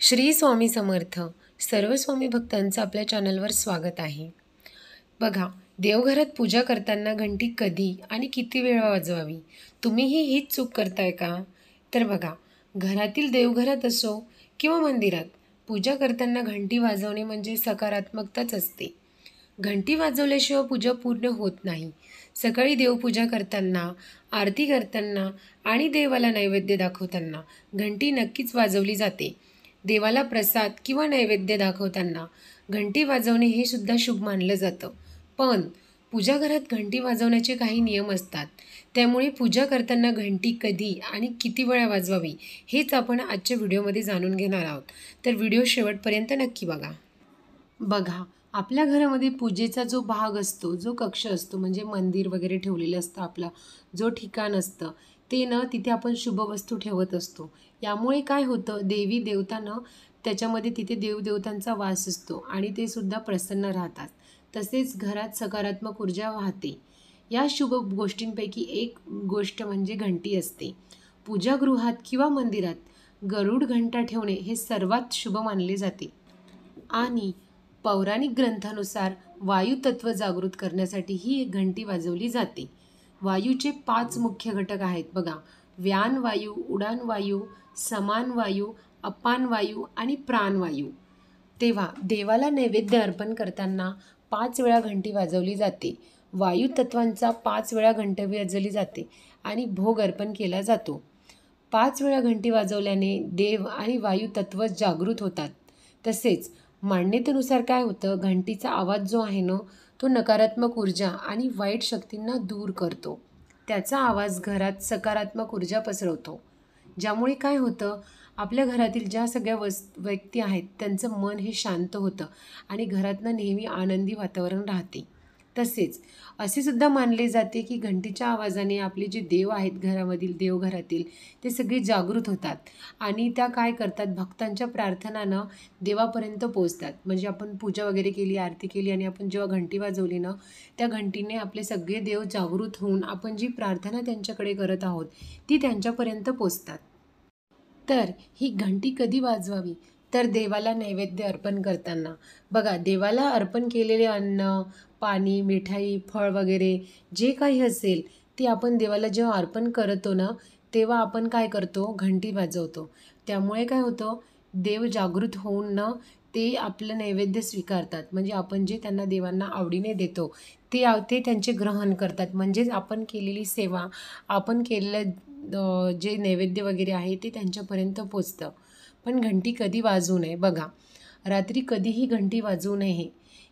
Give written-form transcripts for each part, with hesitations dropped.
श्री स्वामी समर्थ. सर्व स्वामी भक्तांचं आपल्या चॅनलवर स्वागत आहे. बघा, देवघरात पूजा करताना घंटी कधी आणि किती वेळा वाजवावी, तुम्हीही हीच चूक करताय का? तर बघा, घरातील देवघरात असो किंवा मंदिरात पूजा करताना घंटी वाजवणे म्हणजे सकारात्मकताच असते. घंटी वाजवल्याशिवाय पूजा पूर्ण होत नाही. सकाळी देवपूजा करताना, आरती करताना आणि देवाला नैवेद्य दाखवताना घंटी नक्कीच वाजवली जाते. देवाला प्रसाद किंवा नैवेद्य दाखवताना घंटी वाजवणे हे सुद्धा शुभ मानलं जातं. पण पूजाघरात घंटी वाजवण्याचे काही नियम असतात. त्यामुळे पूजा करताना घंटी कधी आणि किती वेळा वाजवावी हेच आपण आजच्या व्हिडिओमध्ये जाणून घेणार आहोत. तर व्हिडिओ शेवटपर्यंत नक्की बघा. बघा, आपल्या घरामध्ये पूजेचा जो भाग असतो, जो कक्ष असतो, म्हणजे मंदिर वगैरे ठेवलेलं असतं, आपला जो ठिकाण असतं ते ना, तिथे आपण शुभ वस्तू ठेवत असतो. यामुळे काय होतं, देवी देवतानं त्याच्यामध्ये तिथे देवदेवतांचा वास असतो आणि ते सुद्धा प्रसन्न राहतात. तसेच घरात सकारात्मक ऊर्जा वाहते. या शुभ गोष्टींपैकी एक गोष्ट म्हणजे घंटी असते. पूजागृहात किंवा मंदिरात गरुड घंटा ठेवणे हे सर्वात शुभ मानले जाते. आणि पौराणिक ग्रंथानुसार वायुतत्व जागृत करण्यासाठी ही एक घंटी वाजवली जाते. वायूचे 5 मुख्य घटक आहेत बघा: व्यान वायू, उडान वायू, समान वायू, अपान वायू आणि प्राणवायू. तेव्हा देवाला नैवेद्य अर्पण करताना 5 वेळा घंटी वाजवली जाते. वायुतत्वांचा 5 वेळा घंट वाजवली जाते आणि भोग अर्पण केला जातो. 5 वेळा घंटी वाजवल्याने देव आणि वायुतत्व जागृत होतात. तसेच मान्यतेनुसार काय होतं, घंटीचा आवाज जो आहे ना, तो नकारात्मक ऊर्जा आणि वाईट शक्तींना दूर करतो. त्याचा आवाज घरात सकारात्मक ऊर्जा पसरवतो. ज्यामुळे काय होतं, आपल्या घरातील ज्या सगळ्या व्यक्ती आहेत त्यांचं मन हे शांत होतं आणि घरातनं नेहमी आनंदी वातावरण राहते. तसेच असे सुद्धा मानले जाते की घंटीच्या आवाजाने आपले जे देव आहेत घरामधील, देवघरातील, ते सगळे जागृत होतात आणि त्या काय करतात, भक्तांच्या प्रार्थनानं देवापर्यंत पोचतात. म्हणजे आपण पूजा वगैरे केली, आरती केली आणि आपण जेव्हा घंटी वाजवली ना, त्या घंटीने आपले सगळे देव जागृत होऊन आपण जी प्रार्थना त्यांच्याकडे करत आहोत ती त्यांच्यापर्यंत पोचतात. तर ही घंटी कधी वाजवावी, तर देवाला नैवेद्य अर्पण करताना. बघा, देवाला अर्पण केलेले अन्न, पाणी, मिठाई, फळ वगैरे जे काही असेल ते आपण देवाला जेव्हा अर्पण करतो ना, तेव्हा आपण काय करतो, घंटी वाजवतो. त्यामुळे काय होतं, देव जागृत होऊन ना ते आपलं नैवेद्य स्वीकारतात. म्हणजे आपण जे त्यांना देवांना आवडीने देतो ते त्यांचे ग्रहण करतात. म्हणजेच आपण केलेली सेवा, आपण केलेलं जे नैवेद्य वगैरे आहे ते त्यांच्यापर्यंत पोचतं. पण घंटी कधी वाजवू नये. बघा, रात्री कधीही घंटी वाजवू नये.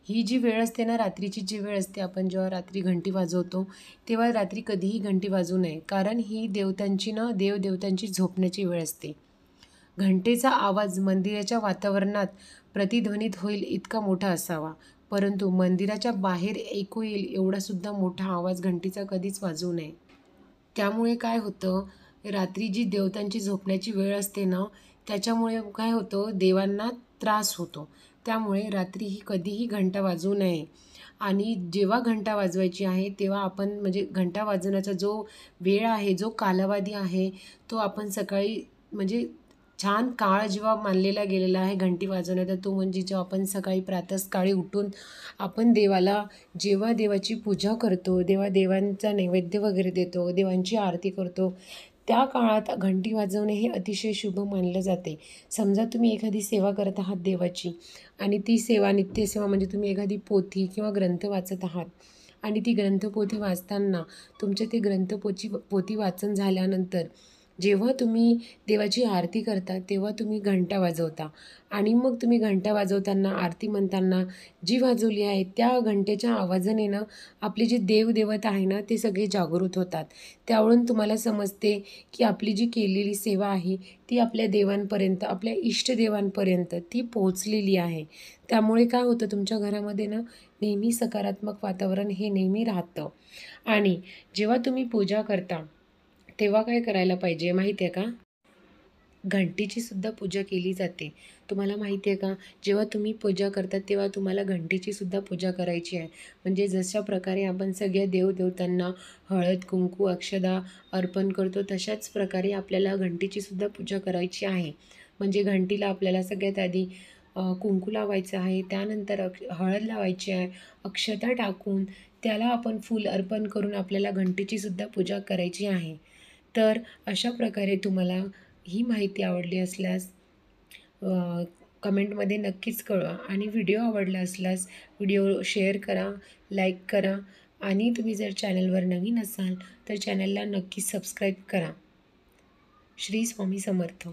ही जी वेळ असते ना, रात्रीची जी वेळ असते, आपण जेव्हा रात्री घंटी वाजवतो तेव्हा रात्री कधीही घंटी वाजवू नये. कारण ही देवतांची ना, देवदेवतांची झोपण्याची वेळ असते. घंटेचा आवाज मंदिराच्या वातावरणात प्रतिध्वनित होईल इतका मोठा असावा, परंतु मंदिराच्या बाहेर ऐकू येईल एवढासुद्धा मोठा आवाज घंटीचा कधीच वाजवू नये. त्यामुळे काय होतं, रात्री जी देवतांची झोपण्याची वेळ असते ना, त्याच्यामुळे काय होतं, देवांना त्रास होतो. त्यामुळे रात्री ही कधीही घंटा वाजवू नये. आणि जेव्हा घंटा वाजवायची आहे तेव्हा आपण, म्हणजे घंटा वाजवण्याचा जो वेळ आहे, जो कालावधी आहे, तो आपण सकाळी, म्हणजे छान काळ जेव्हा मानलेला गेलेला आहे घंटी वाजवण्याचा, तो म्हणजे जेव्हा आपण सकाळी प्रातःकाळी उठून आपण देवाला, जेव्हा देवाची पूजा करतो, देवांचा नैवेद्य वगैरे देतो, देवांची आरती करतो, त्या काळात घंटी वाजवणे हे अतिशय शुभ मानलं जाते. समजा तुम्ही एखादी सेवा करत आहात देवाची आणि ती सेवा, नित्यसेवा, म्हणजे तुम्ही एखादी पोथी किंवा ग्रंथ वाचत आहात आणि ती ग्रंथपोथी वाचताना तुमचे ते पोथी वाचन झाल्यानंतर जेव्हा तुम्ही देवाची आरती करता तेव्हा तुम्ही घंटा वाजवता आणि मग तुम्ही घंटा वाजवताना, आरती म्हणताना जी वाजवली आहे त्या घंटेच्या आवाजाने ना आपले जे देवदेवता आहे ना ते सगळे जागृत होतात. त्यावरून तुम्हाला समजते की आपली जी केलेली सेवा आहे ती आपल्या देवांपर्यंत, आपल्या इष्टदेवांपर्यंत ती पोहोचलेली आहे. त्यामुळे काय होतं, तुमच्या घरामध्ये ना नेहमी सकारात्मक वातावरण हे नेहमी राहतं. आणि जेव्हा तुम्ही पूजा करता तेव्हा काय करायला पाहिजे माहिती आहे का? घंटीची सुद्धा पूजा केली जाते. तुम्हाला माहिती आहे का? जेव्हा तुम्ही पूजा करता तेव्हा तुम्हाला घंटीची सुद्धा पूजा करायची आहे. म्हणजे जशा प्रकारे आपण सगळ्या देवदेवतांना हळद, कुंकू, अक्षदा अर्पण करतो, तशाच प्रकारे आपल्याला घंटीची सुद्धा पूजा करायची आहे. म्हणजे घंटीला आपल्याला सगळ्यात आधी कुंकू लावायचं आहे, त्यानंतर हळद लावायची आहे, अक्षता टाकून त्याला आपण फूल अर्पण करून आपल्याला घंटेचीसुद्धा पूजा करायची आहे. तर अशा प्रकारे तुम्हाला ही माहिती आवडली असल्यास कमेंटमध्ये नक्कीच कळवा आणि व्हिडिओ आवडला असल्यास व्हिडिओ शेअर करा, लाईक करा आणि तुम्ही जर चॅनलवर नवीन असाल तर चॅनलला नक्कीच सबस्क्राईब करा. श्री स्वामी समर्थ.